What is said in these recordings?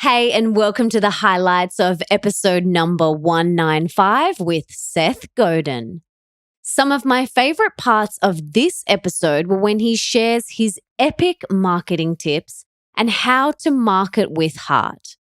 Hey, and welcome to the highlights of episode number 195 with Seth Godin. Some of my favorite parts of this episode were when he shares his epic marketing tips and how to market with heart.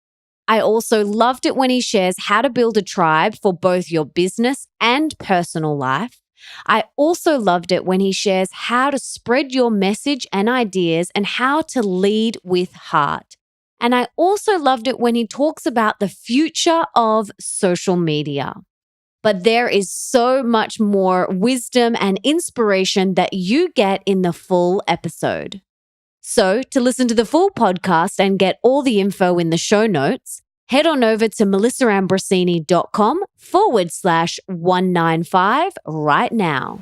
I also loved it when he shares how to build a tribe for both your business and personal life. I also loved it when he shares how to spread your message and ideas and how to lead with heart. And I also loved it when he talks about the future of social media. But there is so much more wisdom and inspiration that you get in the full episode. So to listen to the full podcast and get all the info in the show notes, head on over to melissaambrosini.com/195 right now.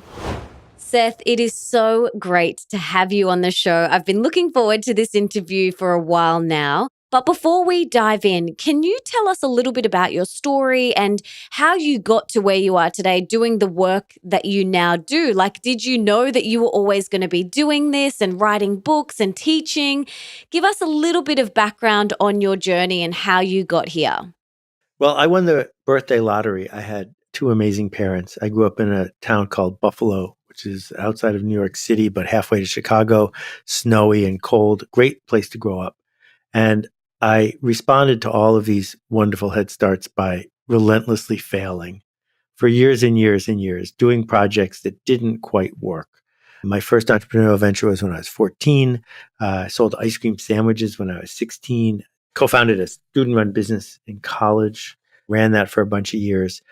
Seth, it is so great to have you on the show. I've been looking forward to this interview for a while now. But before we dive in, can you tell us a little bit about your story and how you got to where you are today doing the work that you now do? Like, did you know that you were always going to be doing this and writing books and teaching? Give us a little bit of background on your journey and how you got here. Well, I won the birthday lottery. I had two amazing parents. I grew up in a town called Buffalo, which is outside of New York City, but halfway to Chicago, snowy and cold. Great place to grow up. And I responded to all of these wonderful head starts by relentlessly failing for years and years and years, doing projects that didn't quite work. My first entrepreneurial venture was when I was 14. I sold ice cream sandwiches when I was 16. Co-founded a student-run business in college, ran that for a bunch of years.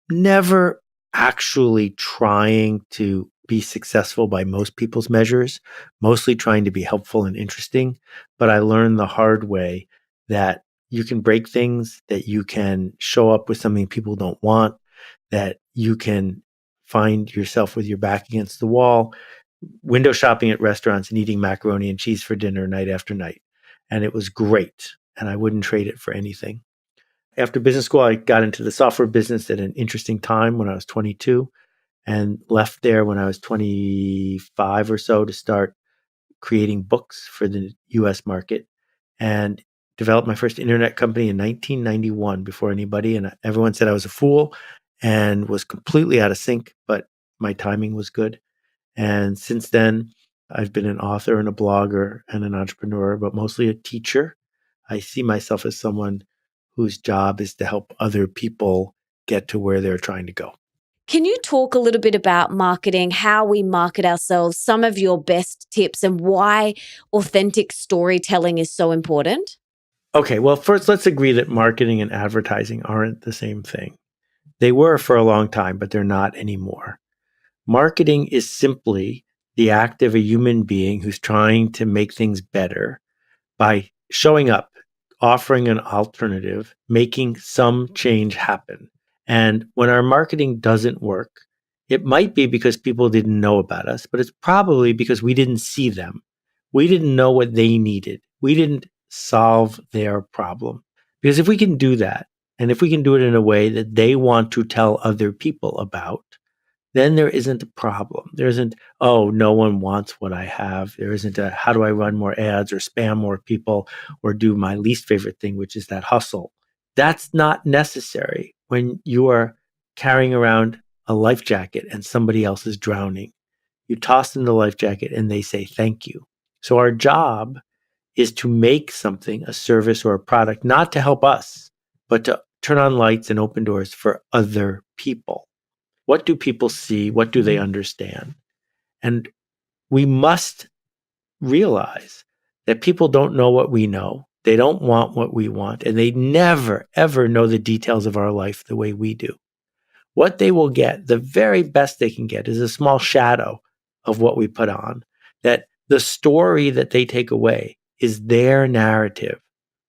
Never actually trying to be successful by most people's measures, mostly trying to be helpful and interesting. But I learned the hard way that you can break things, that you can show up with something people don't want, that you can find yourself with your back against the wall, window shopping at restaurants and eating macaroni and cheese for dinner night after night. And it was great. And I wouldn't trade it for anything. After business school, I got into the software business at an interesting time when I was 22 and left there when I was 25 or so to start creating books for the US market and developed my first internet company in 1991 before anybody. And everyone said I was a fool and was completely out of sync, but my timing was good. And since then, I've been an author and a blogger and an entrepreneur, but mostly a teacher. I see myself as someone whose job is to help other people get to where they're trying to go. Can you talk a little bit about marketing, how we market ourselves, some of your best tips, and why authentic storytelling is so important? Okay, well, first, let's agree that marketing and advertising aren't the same thing. They were for a long time, but they're not anymore. Marketing is simply the act of a human being who's trying to make things better by showing up, offering an alternative, making some change happen. And when our marketing doesn't work, it might be because people didn't know about us, but it's probably because we didn't see them. We didn't know what they needed. We didn't solve their problem. Because if we can do that, and if we can do it in a way that they want to tell other people about, then there isn't a problem. There isn't, oh, no one wants what I have. There isn't a, how do I run more ads or spam more people or do my least favorite thing, which is that hustle. That's not necessary when you are carrying around a life jacket and somebody else is drowning. You toss them the life jacket and they say thank you. So our job is to make something, a service or a product, not to help us, but to turn on lights and open doors for other people. What do people see? What do they understand? And we must realize that people don't know what we know. They don't want what we want. And they never, ever know the details of our life the way we do. What they will get, the very best they can get, is a small shadow of what we put on. That the story that they take away is their narrative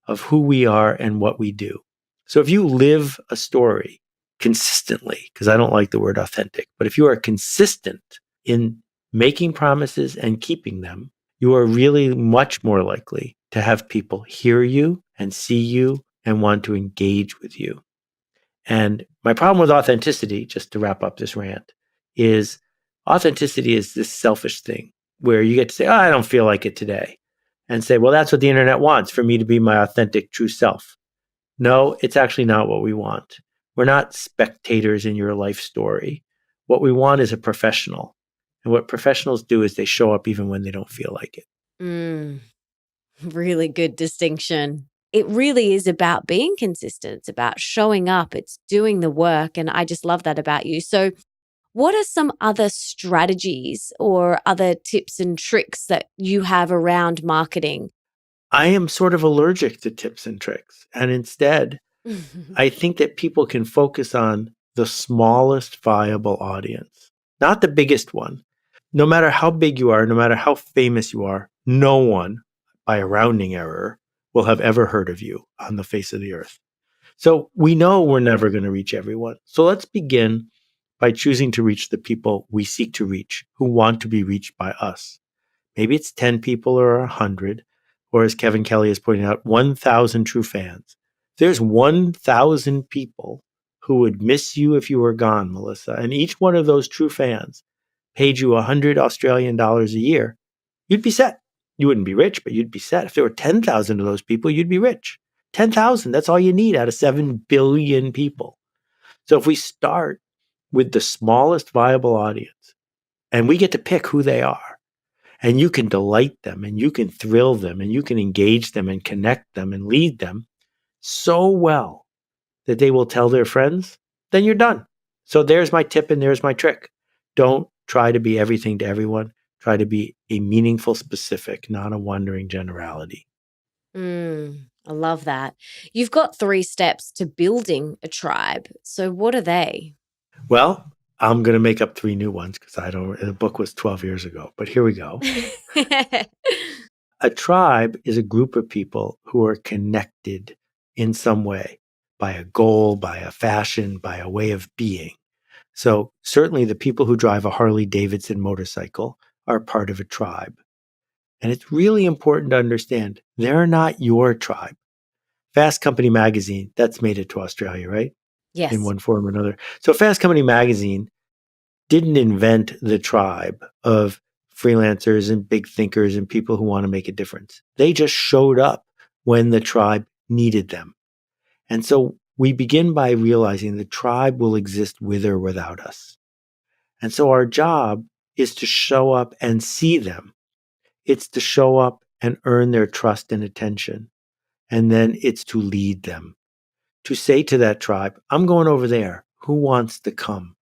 of who we are and what we do. So if you live a story consistently, because I don't like the word authentic, but if you are consistent in making promises and keeping them, you are really much more likely to have people hear you and see you and want to engage with you. And my problem with authenticity, just to wrap up this rant, is authenticity is this selfish thing where you get to say, oh, I don't feel like it today. and say, well, that's what the internet wants for me to be my authentic, true self. No, it's actually not what we want. We're not spectators in your life story. What we want is a professional. And what professionals do is they show up even when they don't feel like it. Mm, really good distinction. It really is about being consistent. It's about showing up. It's doing the work. And I just love that about you. So, what are some other strategies or other tips and tricks that you have around marketing? I am sort of allergic to tips and tricks. And instead, I think that people can focus on the smallest viable audience, not the biggest one. No matter how big you are, no matter how famous you are, no one, by a rounding error, will have ever heard of you on the face of the earth. So we know we're never going to reach everyone. So let's begin by choosing to reach the people we seek to reach, who want to be reached by us. Maybe it's 10 people or 100, or as Kevin Kelly is pointing out, 1,000 true fans. There's 1,000 people who would miss you if you were gone, Melissa, and each one of those true fans paid you 100 Australian dollars a year, you'd be set. You wouldn't be rich, but you'd be set. If there were 10,000 of those people, you'd be rich. 10,000, that's all you need out of 7 billion people. So if we start with the smallest viable audience, and we get to pick who they are, and you can delight them, and you can thrill them, and you can engage them and connect them and lead them so well that they will tell their friends, then you're done. So there's my tip and there's my trick. Don't try to be everything to everyone. Try to be a meaningful specific, not a wandering generality. I love that. You've got 3 steps to building a tribe. So, what are they? Well, I'm going to make up 3 new ones because the book was 12 years ago, but here we go. A tribe is a group of people who are connected in some way by a goal, by a fashion, by a way of being. So certainly the people who drive a Harley Davidson motorcycle are part of a tribe. And it's really important to understand they're not your tribe. Fast Company magazine, that's made it to Australia, right? Yes. In one form or another. So Fast Company magazine didn't invent the tribe of freelancers and big thinkers and people who want to make a difference. They just showed up when the tribe needed them. And so we begin by realizing the tribe will exist with or without us. And so our job is to show up and see them. It's to show up and earn their trust and attention. And then it's to lead them, to say to that tribe, I'm going over there. Who wants to come?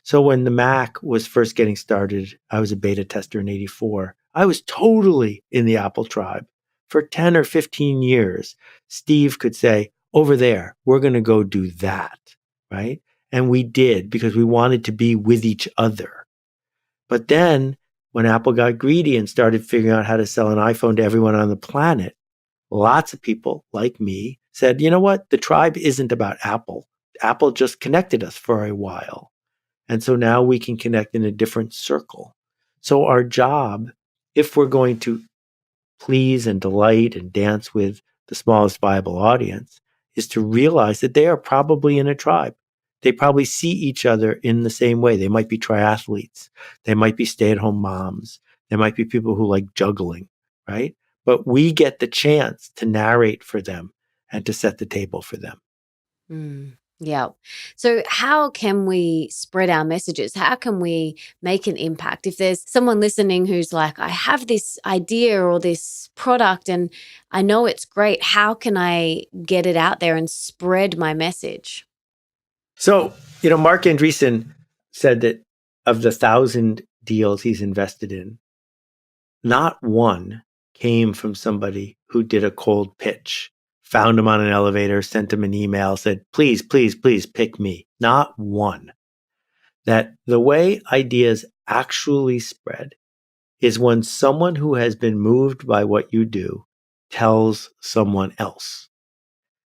So when the Mac was first getting started, I was a beta tester in 84. I was totally in the Apple tribe. For 10 or 15 years, Steve could say, over there, we're going to go do that, right? And we did because we wanted to be with each other. But then when Apple got greedy and started figuring out how to sell an iPhone to everyone on the planet, lots of people like me said, you know what? The tribe isn't about Apple. Apple just connected us for a while. And so now we can connect in a different circle. So our job, if we're going to please and delight and dance with the smallest viable audience, is to realize that they are probably in a tribe. They probably see each other in the same way. They might be triathletes. They might be stay-at-home moms. They might be people who like juggling, right? But we get the chance to narrate for them and to set the table for them. Yeah. So, how can we spread our messages? How can we make an impact? If there's someone listening who's like, I have this idea or this product and I know it's great, how can I get it out there and spread my message? So, Mark Andreessen said that of the 1,000 deals he's invested in, not one came from somebody who did a cold pitch, found him on an elevator, sent him an email, said, please, please, please pick me. Not one. That the way ideas actually spread is when someone who has been moved by what you do tells someone else.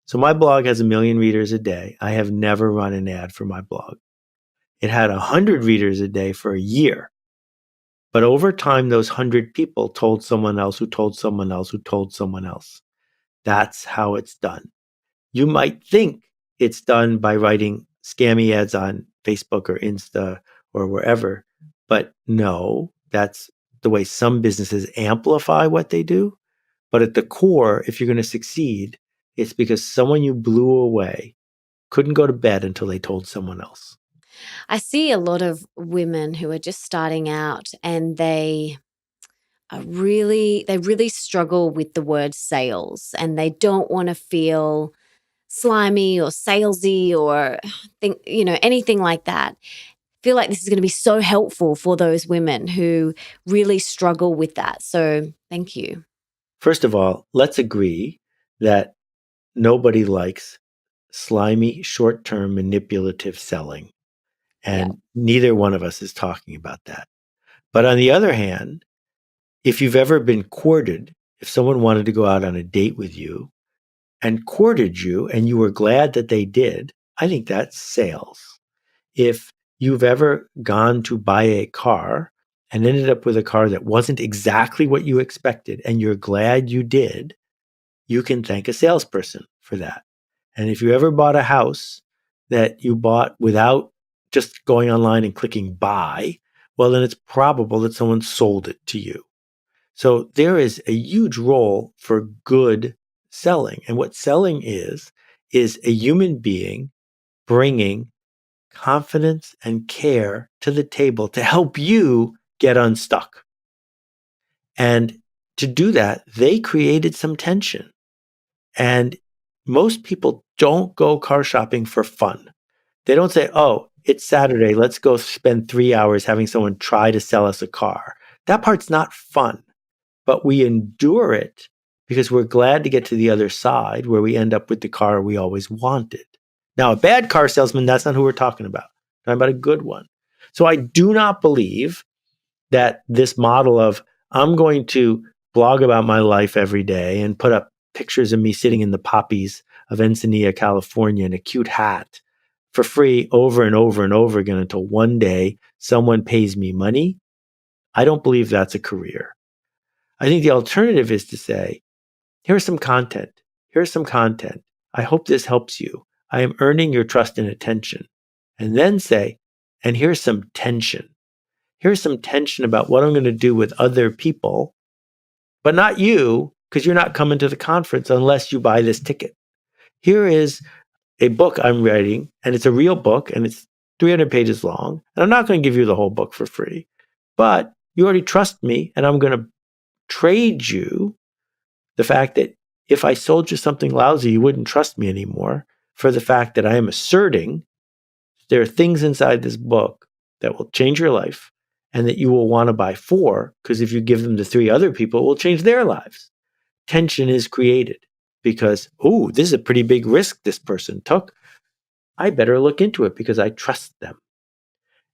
So my blog has 1 million readers a day. I have never run an ad for my blog. It had 100 readers a day for a year. But over time, those 100 people told someone else who told someone else who told someone else. That's how it's done. You might think it's done by writing scammy ads on Facebook or Insta or wherever, but no, that's the way some businesses amplify what they do. But at the core, if you're going to succeed, it's because someone you blew away couldn't go to bed until they told someone else. I see a lot of women who are just starting out and they really struggle with the word sales, and they don't want to feel slimy or salesy or anything like that. Feel like this is going to be so helpful for those women who really struggle with that. So thank you. First of all, let's agree that nobody likes slimy, short-term, manipulative selling. Yeah. And neither one of us is talking about that. But on the other hand, if you've ever been courted, if someone wanted to go out on a date with you and courted you and you were glad that they did, I think that's sales. If you've ever gone to buy a car and ended up with a car that wasn't exactly what you expected and you're glad you did, you can thank a salesperson for that. And if you ever bought a house that you bought without just going online and clicking buy, well, then it's probable that someone sold it to you. So there is a huge role for good selling. And what selling is a human being bringing confidence and care to the table to help you get unstuck. And to do that, they created some tension. And most people don't go car shopping for fun. They don't say, oh, it's Saturday, let's go spend 3 hours having someone try to sell us a car. That part's not fun, but we endure it because we're glad to get to the other side where we end up with the car we always wanted. Now, a bad car salesman, that's not who we're talking about. We're talking about a good one. So I do not believe that this model of I'm going to blog about my life every day and put up pictures of me sitting in the poppies of Encinitas, California in a cute hat for free over and over and over again until one day someone pays me money. I don't believe that's a career. I think the alternative is to say, here's some content. Here's some content. I hope this helps you. I am earning your trust and attention. And then say, and here's some tension. Here's some tension about what I'm going to do with other people, but not you, because you're not coming to the conference unless you buy this ticket. Here is a book I'm writing, and it's a real book, and it's 300 pages long. And I'm not going to give you the whole book for free, but you already trust me, and I'm going to trade you the fact that if I sold you something lousy, you wouldn't trust me anymore, for the fact that I am asserting there are things inside this book that will change your life and that you will want to buy 4, because if you give them to 3 other people, it will change their lives. Tension is created because, oh, this is a pretty big risk this person took. I better look into it because I trust them.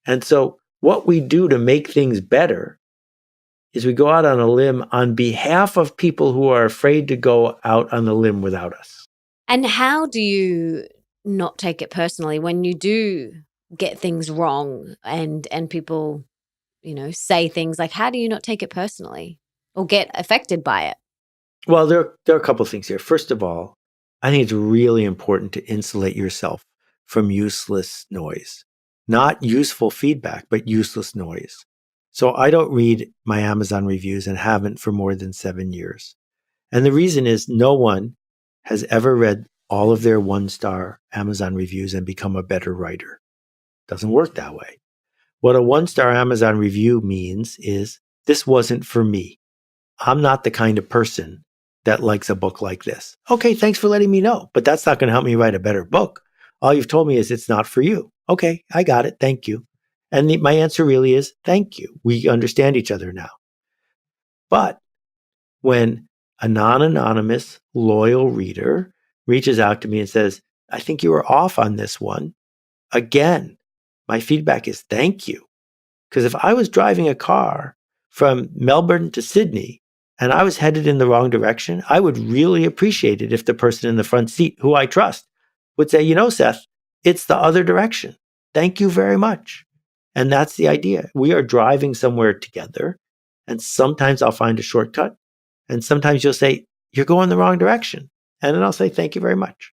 And so what we do to make things better is we go out on a limb on behalf of people who are afraid to go out on the limb without us. And how do you not take it personally when you do get things wrong and people, say things like, how do you not take it personally or get affected by it? Well, there are a couple of things here. First of all, I think it's really important to insulate yourself from useless noise. Not useful feedback, but useless noise. So I don't read my Amazon reviews and haven't for more than 7 years. And the reason is no one has ever read all of their 1-star Amazon reviews and become a better writer. Doesn't work that way. What a 1-star Amazon review means is this wasn't for me. I'm not the kind of person that likes a book like this. Okay, thanks for letting me know, but that's not going to help me write a better book. All you've told me is it's not for you. Okay, I got it. Thank you. And my answer really is thank you. We understand each other now. But when a non-anonymous, loyal reader reaches out to me and says, I think you were off on this one, again, my feedback is thank you. Because if I was driving a car from Melbourne to Sydney and I was headed in the wrong direction, I would really appreciate it if the person in the front seat, who I trust, would say, Seth, it's the other direction. Thank you very much. And that's the idea. We are driving somewhere together, and sometimes I'll find a shortcut, and sometimes you'll say, you're going the wrong direction. And then I'll say, thank you very much.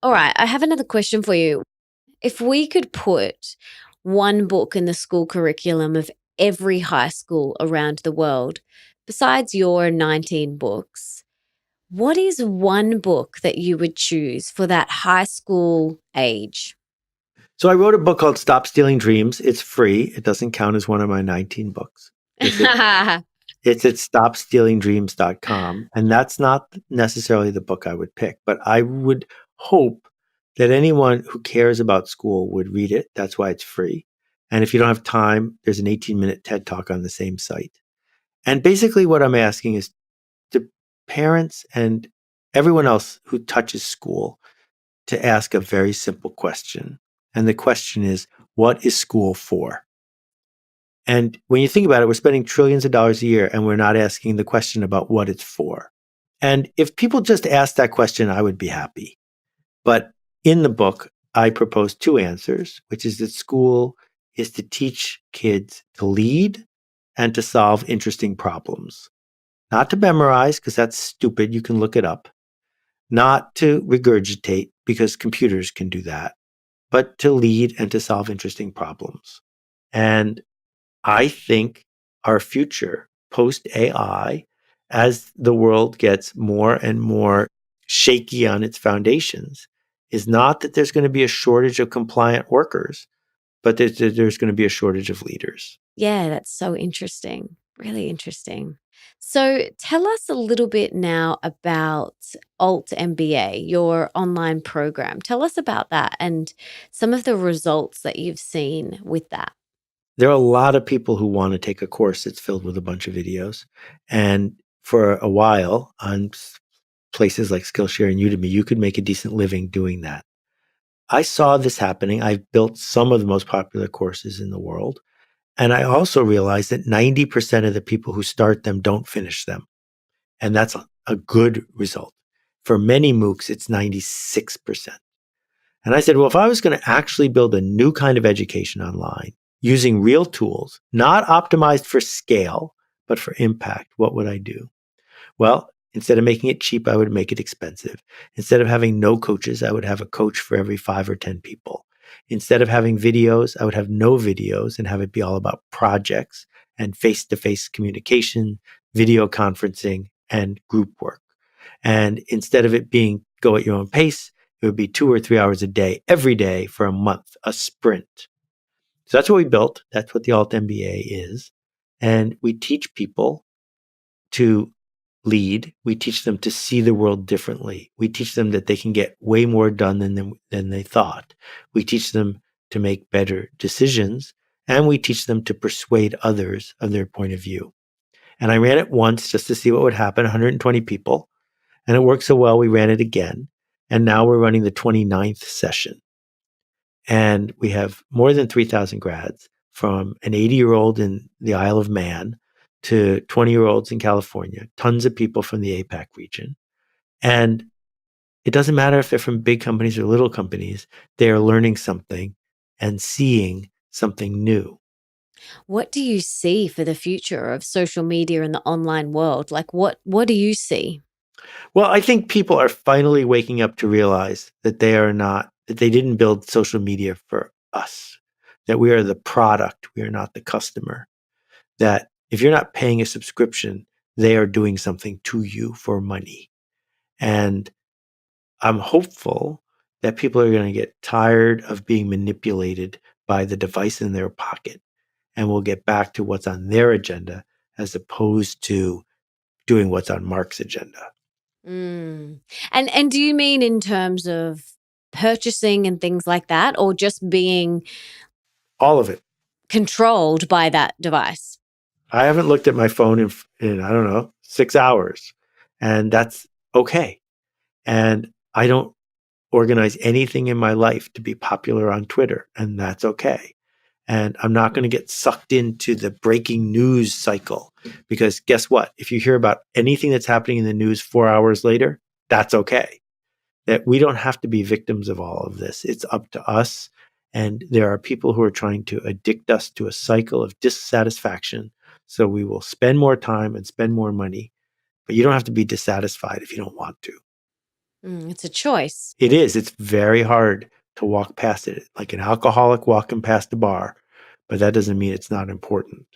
All right, I have another question for you. If we could put one book in the school curriculum of every high school around the world, besides your 19 books, What is one book that you would choose for that high school age? So I wrote a book called Stop Stealing Dreams. It's free. It doesn't count as one of my 19 books. It's at, it's at stopstealingdreams.com. And that's not necessarily the book I would pick, but I would hope that anyone who cares about school would read it. That's why it's free. And if you don't have time, there's an 18-minute TED Talk on the same site. And basically what I'm asking is to parents and everyone else who touches school to ask a very simple question. And the question is, what is school for? And when you think about it, we're spending trillions of dollars a year and we're not asking the question about what it's for. And if people just asked that question, I would be happy. But in the book, I propose two answers, which is that school is to teach kids to lead and to solve interesting problems. Not to memorize, because that's stupid. You can look it up. Not to regurgitate, because computers can do that, but to lead and to solve interesting problems. And I think our future post AI, as the world gets more and more shaky on its foundations, is not that there's going to be a shortage of compliant workers, but that there's going to be a shortage of leaders. Yeah, that's so interesting. Really interesting. So tell us a little bit now about altMBA, your online program. Tell us about that and some of the results that you've seen with that. There are a lot of people who want to take a course that's filled with a bunch of videos. And for a while on places like Skillshare and Udemy, you could make a decent living doing that. I saw this happening. I've built some of the most popular courses in the world. And I also realized that 90% of the people who start them don't finish them. And that's a good result. For many MOOCs, it's 96%. And I said, well, if I was going to actually build a new kind of education online using real tools, not optimized for scale, but for impact, what would I do? Well, instead of making it cheap, I would make it expensive. Instead of having no coaches, I would have a coach for every 5 or 10 people. Instead of having videos, I would have no videos and have it be all about projects and face-to-face communication, video conferencing, and group work. And instead of it being go at your own pace, it would be 2 or 3 hours a day, every day for a month, a sprint. So that's what we built. That's what the altMBA is. And we teach people to lead. We teach them to see the world differently. We teach them that they can get way more done than they thought. We teach them to make better decisions. And we teach them to persuade others of their point of view. And I ran it once just to see what would happen, 120 people. And it worked so well, we ran it again. And now we're running the 29th session. And we have more than 3,000 grads from an 80-year-old in the Isle of Man to 20-year-olds in California, tons of people from the APAC region. And it doesn't matter if they're from big companies or little companies, they are learning something and seeing something new. What do you see for the future of social media and the online world? Like what do you see? Well, I think people are finally waking up to realize that that they didn't build social media for us, that we are the product, we are not the customer, that if you're not paying a subscription, they are doing something to you for money. And I'm hopeful that people are going to get tired of being manipulated by the device in their pocket and will get back to what's on their agenda as opposed to doing what's on Mark's agenda. Mm. And do you mean in terms of purchasing and things like that, or just being All of it. controlled by that device? I haven't looked at my phone in I don't know, 6 hours. And that's okay. And I don't organize anything in my life to be popular on Twitter, and that's okay. And I'm not going to get sucked into the breaking news cycle because guess what? If you hear about anything that's happening in the news 4 hours later, that's okay. That we don't have to be victims of all of this. It's up to us. And there are people who are trying to addict us to a cycle of dissatisfaction. So we will spend more time and spend more money, but you don't have to be dissatisfied if you don't want to. It's a choice. It is. It's very hard to walk past it, like an alcoholic walking past a bar, but that doesn't mean it's not important.